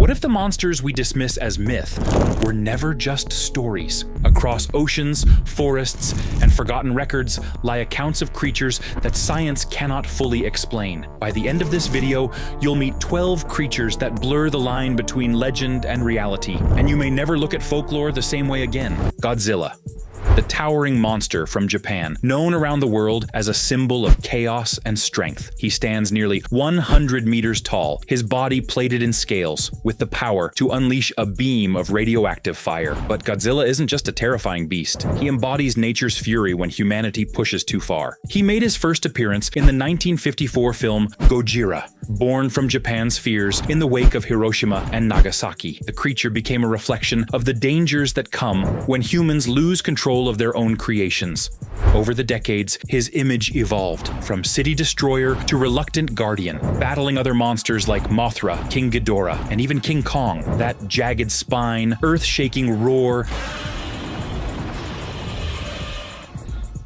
What if the monsters we dismiss as myth were never just stories? Across oceans, forests, and forgotten records lie accounts of creatures that science cannot fully explain. By the end of this video, you'll meet 12 creatures that blur the line between legend and reality, and you may never look at folklore the same way again. Godzilla, the towering monster from Japan, known around the world as a symbol of chaos and strength. He stands nearly 100 meters tall, his body plated in scales, with the power to unleash a beam of radioactive fire. But Godzilla isn't just a terrifying beast. He embodies nature's fury when humanity pushes too far. He made his first appearance in the 1954 film Gojira. Born from Japan's fears in the wake of Hiroshima and Nagasaki, the creature became a reflection of the dangers that come when humans lose control of their own creations. Over the decades, his image evolved from city destroyer to reluctant guardian, battling other monsters like Mothra, King Ghidorah, and even King Kong. That jagged spine, earth-shaking roar,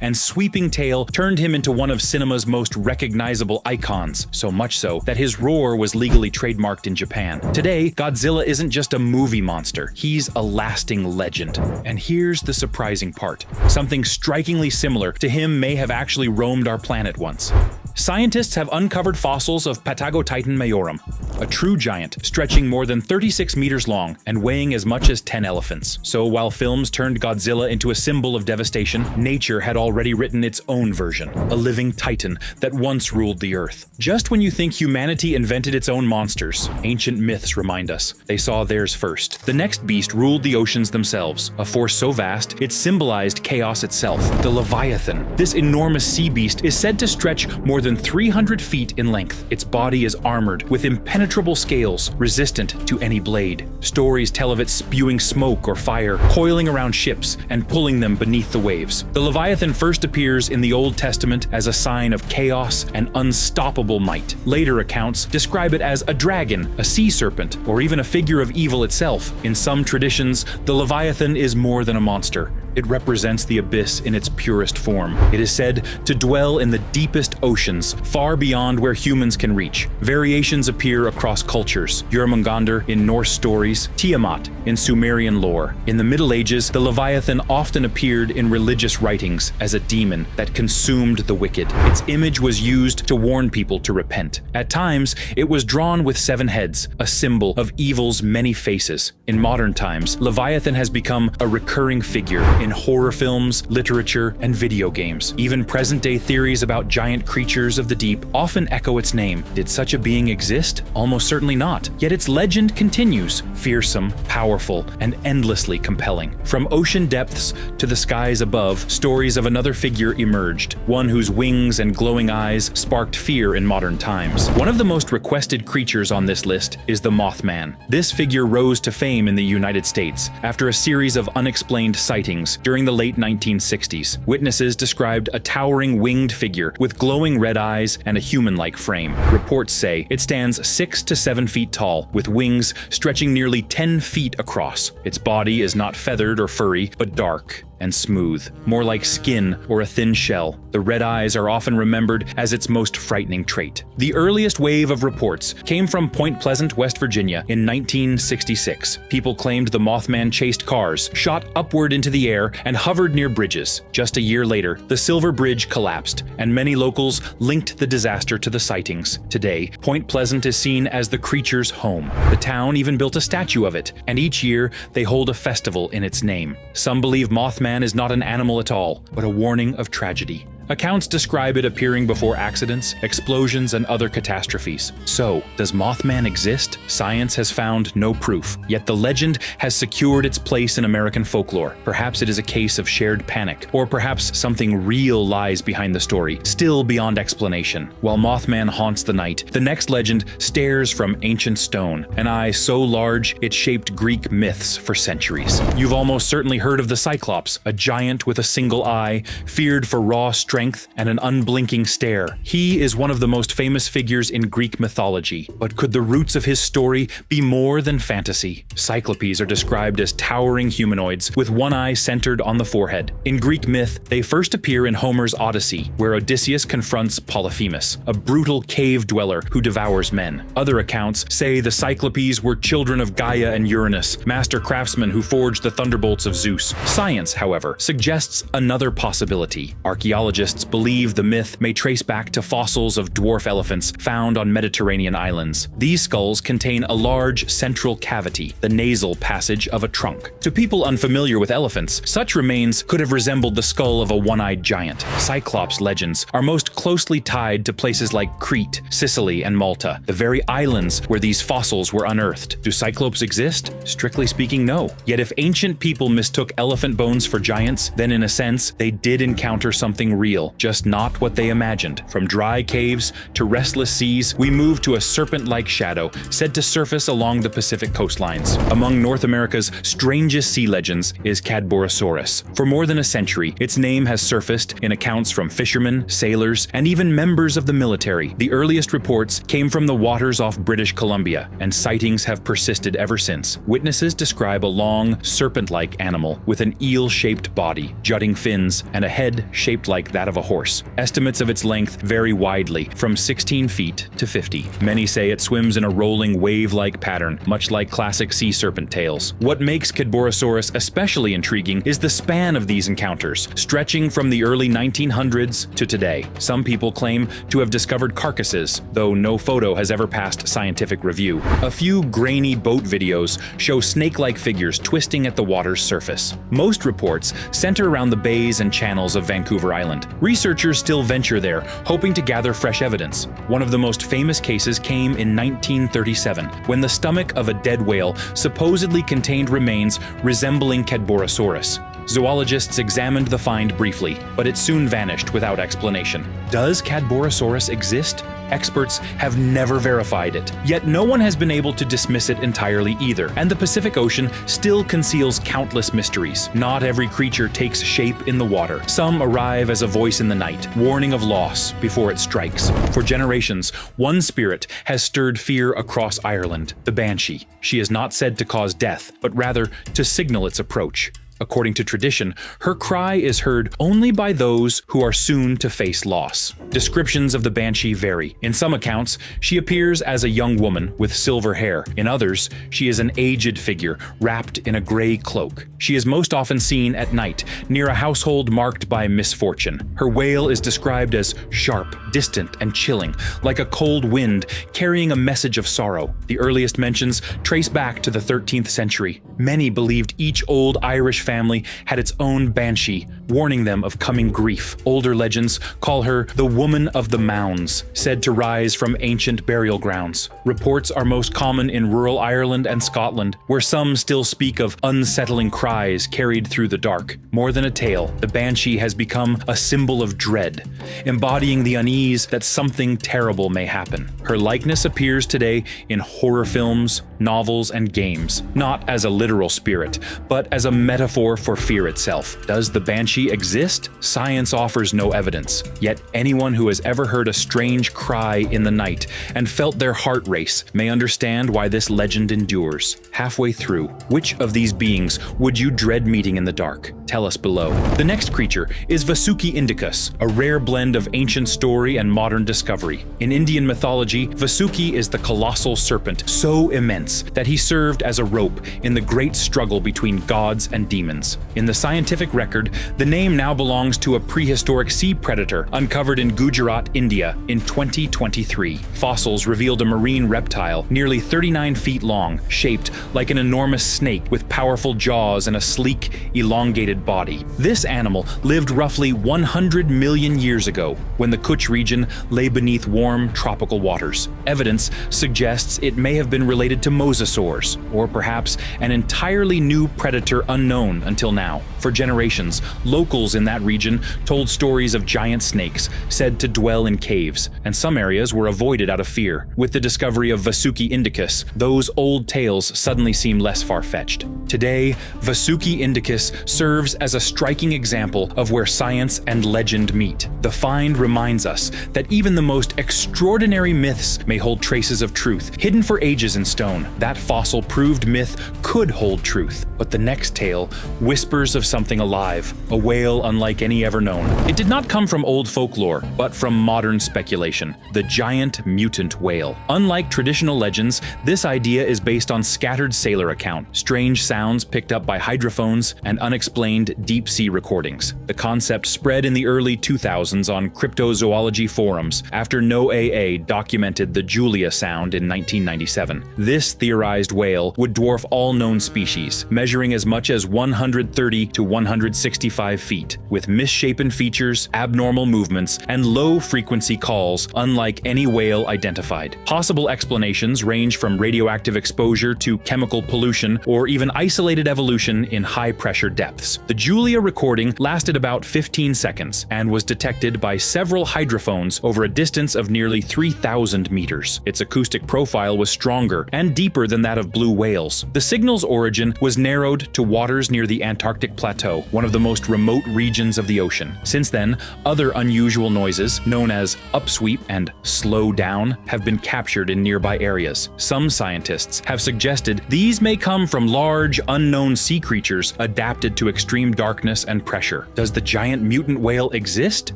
and sweeping tail turned him into one of cinema's most recognizable icons, so much so that his roar was legally trademarked in Japan. Today, Godzilla isn't just a movie monster, he's a lasting legend. And here's the surprising part. Something strikingly similar to him may have actually roamed our planet once. Scientists have uncovered fossils of Patagotitan majorum, a true giant stretching more than 36 meters long and weighing as much as 10 elephants. So while films turned Godzilla into a symbol of devastation, nature had already written its own version, a living titan that once ruled the earth. Just when you think humanity invented its own monsters, ancient myths remind us they saw theirs first. The next beast ruled the oceans themselves, a force so vast it symbolized chaos itself. The Leviathan. This enormous sea beast is said to stretch more than 300 feet in length. Its body is armored with impenetrable scales, resistant to any blade. Stories tell of it spewing smoke or fire, coiling around ships and pulling them beneath the waves. The Leviathan first appears in the Old Testament as a sign of chaos and unstoppable might. Later accounts describe it as a dragon, a sea serpent, or even a figure of evil itself. In some traditions, the Leviathan is more than a monster. It represents the abyss in its purest form. It is said to dwell in the deepest oceans, far beyond where humans can reach. Variations appear across cultures. Jormungandr in Norse stories, Tiamat in Sumerian lore. In the Middle Ages, the Leviathan often appeared in religious writings as a demon that consumed the wicked. Its image was used to warn people to repent. At times, it was drawn with 7 heads, a symbol of evil's many faces. In modern times, Leviathan has become a recurring figure in horror films, literature, and video games. Even present-day theories about giant creatures of the deep often echo its name. Did such a being exist? Almost certainly not. Yet its legend continues, fearsome, powerful, and endlessly compelling. From ocean depths to the skies above, stories of another figure emerged, one whose wings and glowing eyes sparked fear in modern times. One of the most requested creatures on this list is the Moth Man. This figure rose to fame in the United States after a series of unexplained sightings during the late 1960s. Witnesses described a towering winged figure with glowing red eyes and a human-like frame. Reports say it stands 6 to 7 feet tall, with wings stretching nearly 10 feet across. Its body is not feathered or furry, but dark and smooth, more like skin or a thin shell. The red eyes are often remembered as its most frightening trait. The earliest wave of reports came from Point Pleasant, West Virginia in 1966. People claimed the Mothman chased cars, shot upward into the air, and hovered near bridges. Just a year later, the Silver Bridge collapsed, and many locals linked the disaster to the sightings. Today, Point Pleasant is seen as the creature's home. The town even built a statue of it, and each year they hold a festival in its name. Some believe Mothman is not an animal at all, but a warning of tragedy. Accounts describe it appearing before accidents, explosions, and other catastrophes. So, does Mothman exist? Science has found no proof, yet the legend has secured its place in American folklore. Perhaps it is a case of shared panic, or perhaps something real lies behind the story, still beyond explanation. While Mothman haunts the night, the next legend stares from ancient stone, an eye so large it shaped Greek myths for centuries. You've almost certainly heard of the Cyclops, a giant with a single eye, feared for raw strength strength and an unblinking stare. He is one of the most famous figures in Greek mythology, but could the roots of his story be more than fantasy? Cyclopes are described as towering humanoids with one eye centered on the forehead. In Greek myth, they first appear in Homer's Odyssey, where Odysseus confronts Polyphemus, a brutal cave dweller who devours men. Other accounts say the Cyclopes were children of Gaia and Uranus, master craftsmen who forged the thunderbolts of Zeus. Science, however, suggests another possibility. Archaeologists believe the myth may trace back to fossils of dwarf elephants found on Mediterranean islands. These skulls contain a large central cavity, the nasal passage of a trunk. To people unfamiliar with elephants, such remains could have resembled the skull of a one-eyed giant. Cyclops legends are most closely tied to places like Crete, Sicily, and Malta, the very islands where these fossils were unearthed. Do Cyclopes exist? Strictly speaking, no. Yet if ancient people mistook elephant bones for giants, then in a sense, they did encounter something real, just not what they imagined. From dry caves to restless seas, we move to a serpent-like shadow said to surface along the Pacific coastlines. Among North America's strangest sea legends is Cadborosaurus. For more than a century, its name has surfaced in accounts from fishermen, sailors, and even members of the military. The earliest reports came from the waters off British Columbia, and sightings have persisted ever since. Witnesses describe a long, serpent-like animal with an eel-shaped body, jutting fins, and a head shaped like that of a horse. Estimates of its length vary widely, from 16 feet to 50. Many say it swims in a rolling wave-like pattern, much like classic sea serpent tales. What makes Cadborosaurus especially intriguing is the span of these encounters, stretching from the early 1900s to today. Some people claim to have discovered carcasses, though no photo has ever passed scientific review. A few grainy boat videos show snake-like figures twisting at the water's surface. Most reports center around the bays and channels of Vancouver Island. Researchers still venture there, hoping to gather fresh evidence. One of the most famous cases came in 1937, when the stomach of a dead whale supposedly contained remains resembling Cadborosaurus. Zoologists examined the find briefly, but it soon vanished without explanation. Does Cadborosaurus exist? Experts have never verified it, yet no one has been able to dismiss it entirely either, and the Pacific Ocean still conceals countless mysteries. Not every creature takes shape in the water. Some arrive as a voice in the night, warning of loss before it strikes. For generations, one spirit has stirred fear across Ireland, the Banshee. She is not said to cause death, but rather to signal its approach. According to tradition, her cry is heard only by those who are soon to face loss. Descriptions of the Banshee vary. In some accounts, she appears as a young woman with silver hair. In others, she is an aged figure wrapped in a gray cloak. She is most often seen at night, near a household marked by misfortune. Her wail is described as sharp, distant, and chilling, like a cold wind carrying a message of sorrow. The earliest mentions trace back to the 13th century. Many believed each old Irish family had its own banshee, warning them of coming grief. Older legends call her the Woman of the Mounds, said to rise from ancient burial grounds. Reports are most common in rural Ireland and Scotland, where some still speak of unsettling cries carried through the dark. More than a tale, the banshee has become a symbol of dread, embodying the unease that something terrible may happen. Her likeness appears today in horror films, novels, and games, not as a literal spirit, but as a metaphor for fear itself. Does the banshee exist? Science offers no evidence, yet anyone who has ever heard a strange cry in the night and felt their heart race may understand why this legend endures. Halfway through, which of these beings would you dread meeting in the dark? Tell us below. The next creature is Vasuki Indicus, a rare blend of ancient story and modern discovery. In Indian mythology, Vasuki is the colossal serpent, so immense that he served as a rope in the great struggle between gods and demons. In the scientific record, the name now belongs to a prehistoric sea predator uncovered in Gujarat, India in 2023. Fossils revealed a marine reptile nearly 39 feet long, shaped like an enormous snake with powerful jaws and a sleek, elongated body. This animal lived roughly 100 million years ago, when the Kutch region lay beneath warm tropical waters. Evidence suggests it may have been related to Mosasaurus, or perhaps an entirely new predator unknown until now. For generations, locals in that region told stories of giant snakes said to dwell in caves, and some areas were avoided out of fear. With the discovery of Vasuki Indicus, those old tales suddenly seem less far-fetched. Today, Vasuki Indicus serves as a striking example of where science and legend meet. The find reminds us that even the most extraordinary myths may hold traces of truth, hidden for ages in stone. That fossil-proved myth could hold truth, but the next tale whispers of something alive, a whale unlike any ever known. It did not come from old folklore, but from modern speculation, the giant mutant whale. Unlike traditional legends, this idea is based on scattered sailor accounts, strange sounds picked up by hydrophones, and unexplained deep-sea recordings. The concept spread in the early 2000s on cryptozoology forums after NOAA documented the Julia sound in 1997. This theorized whale would dwarf all known species, measuring as much as 130 to 165 feet, with misshapen features, abnormal movements, and low-frequency calls unlike any whale identified. Possible explanations range from radioactive exposure to chemical pollution or even isolated evolution in high-pressure depths. The Julia recording lasted about 15 seconds and was detected by several hydrophones over a distance of nearly 3,000 meters. Its acoustic profile was stronger and deeper than that of blue whales. The signal's origin was narrowed to waters near the Antarctic Plateau, one of the most remote regions of the ocean. Since then, other unusual noises, known as upsweep and slow down, have been captured in nearby areas. Some scientists have suggested these may come from large, unknown sea creatures adapted to extreme darkness and pressure. Does the giant mutant whale exist?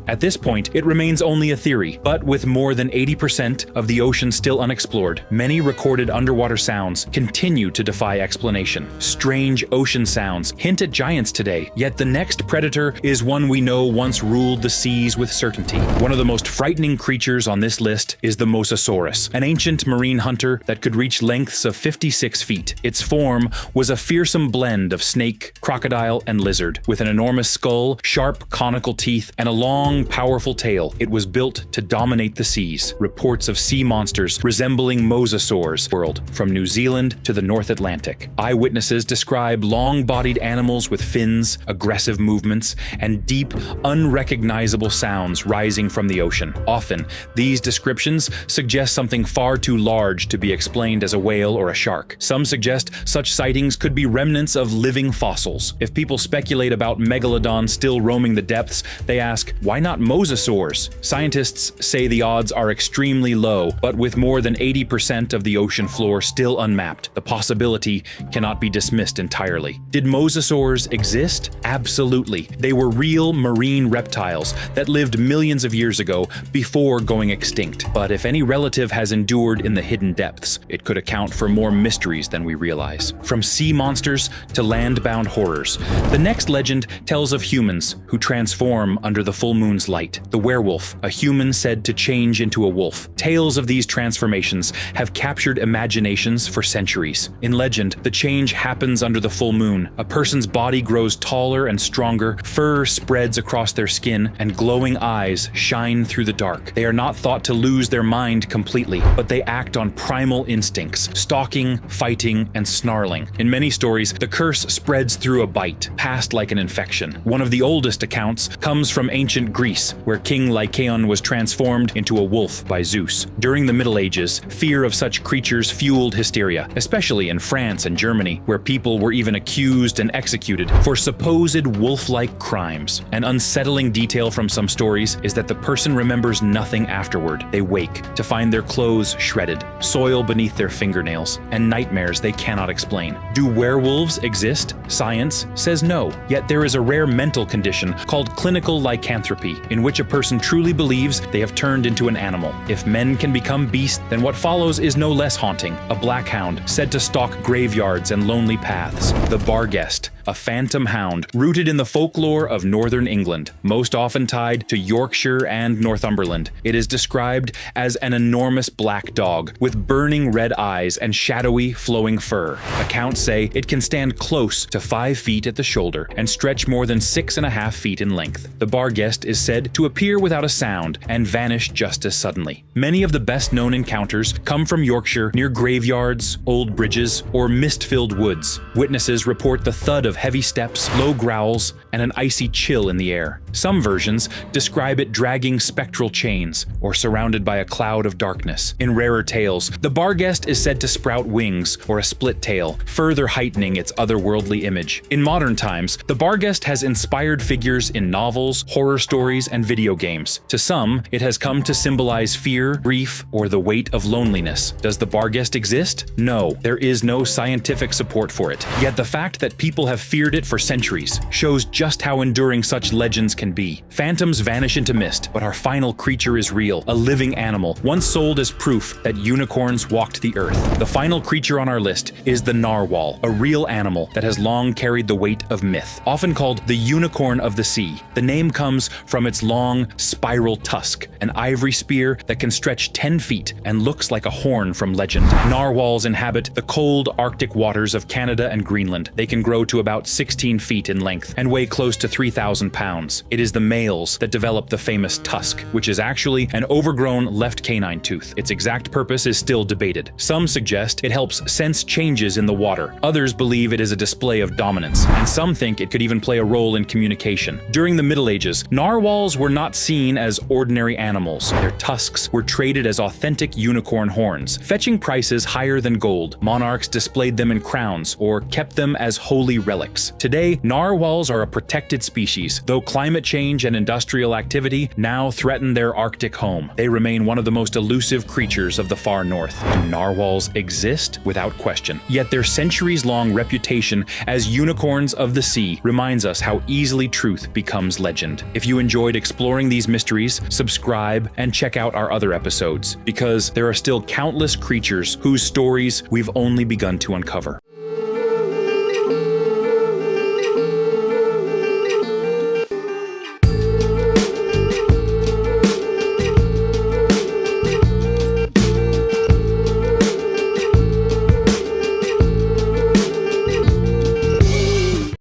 At this point, it remains only a theory, but with more than 80% of the ocean still unexplored, many recorded underwater sounds continue to defy explanation. Strange ocean sounds hint at giants today, yet the next predator is one we know once ruled the seas with certainty. One of the most frightening creatures on this list is the Mosasaurus, an ancient marine hunter that could reach lengths of 56 feet. Its form was a fearsome blend of snake, crocodile, and lizard. With an enormous skull, sharp conical teeth, and a long, powerful tail, it was built to dominate the seas. Reports of sea monsters resembling mosasaurs world from New Zealand to the North Atlantic. Eyewitnesses describe long-bodied animals with fins, aggressive movements, and deep, unrecognizable sounds rising from the ocean. Often, these descriptions suggest something far too large to be explained as a whale or a shark. Some suggest such sightings could be remnants of living fossils. If people speculate about megalodons still roaming the depths, they ask, why not mosasaurs? Scientists say the odds are extremely low, but with more than 80% of the ocean floor still unmapped, the possibility cannot be dismissed entirely. Did mosasaurs exist? Absolutely. They were real marine reptiles that lived millions of years ago before going extinct. But if any relative has endured in the hidden depths, it could account for more mysteries than we realize. From sea monsters to land-bound horrors. The next legend tells of humans who transform under the full moon's light. The werewolf, a human said to change into a wolf. Tales of these transformations have captured imaginations for centuries. In legend, the change happens under the full moon. A person's body grows taller and stronger, fur spreads across their skin, and glowing eyes shine through the dark. They are not thought to lose their mind completely, but they act on primal instincts, stalking, fighting, and snarling. In many stories, the curse spreads through a bite, passed like an infection. One of the oldest accounts comes from ancient Greece, where King Lycaon was transformed into a wolf by Zeus. During the Middle Ages, fear of such creatures fueled hysteria, especially in France and Germany, where people were even accused and executed for supposed wolf-like crimes. An unsettling detail from some stories is that the person remembers nothing afterward. They wake to find their clothes shredded, soil beneath their fingernails, and nightmares they cannot explain. Do werewolves exist? Science says no. Yet there is a rare mental condition called clinical lycanthropy, in which a person truly believes they have turned into an animal. If men can become beasts, then what follows is no less haunting. A black hound said to stalk graveyards and lonely paths. The Barguest, a phantom hound rooted in the folklore of northern England, most often tied to Yorkshire and Northumberland. It is described as an enormous black dog with burning red eyes and shadowy, flowing fur. Accounts say it can stand close to 5 feet at the shoulder and stretch more than 6.5 feet in length. The Bargest is said to appear without a sound and vanish just as suddenly. Many of the best-known encounters come from Yorkshire near graveyards, old bridges, or mist-filled woods. Witnesses report the thud of of heavy steps, low growls, and an icy chill in the air. Some versions describe it dragging spectral chains or surrounded by a cloud of darkness. In rarer tales, the Bargest is said to sprout wings or a split tail, further heightening its otherworldly image. In modern times, the Bargest has inspired figures in novels, horror stories, and video games. To some, it has come to symbolize fear, grief, or the weight of loneliness. Does the Bargest exist? No, there is no scientific support for it. Yet the fact that people have feared it for centuries shows just how enduring such legends can be. Phantoms vanish into mist, but our final creature is real, a living animal, once sold as proof that unicorns walked the earth. The final creature on our list is the Narwhal, a real animal that has long carried the weight of myth. Often called the unicorn of the sea, the name comes from its long, spiral tusk, an ivory spear that can stretch 10 feet and looks like a horn from legend. Narwhals inhabit the cold Arctic waters of Canada and Greenland. They can grow to about 16 feet in length and weigh close to 3,000 pounds. It is the males that develop the famous tusk, which is actually an overgrown left canine tooth. Its exact purpose is still debated. Some suggest it helps sense changes in the water. Others believe it is a display of dominance, and some think it could even play a role in communication. During the Middle Ages, narwhals were not seen as ordinary animals. Their tusks were traded as authentic unicorn horns, fetching prices higher than gold. Monarchs displayed them in crowns or kept them as holy relics. Today, narwhals are a protected species, though climate change and industrial activity now threaten their Arctic home. They remain one of the most elusive creatures of the far north. Do narwhals exist? Without question. Yet their centuries-long reputation as unicorns of the sea reminds us how easily truth becomes legend. If you enjoyed exploring these mysteries, subscribe and check out our other episodes, because there are still countless creatures whose stories we've only begun to uncover.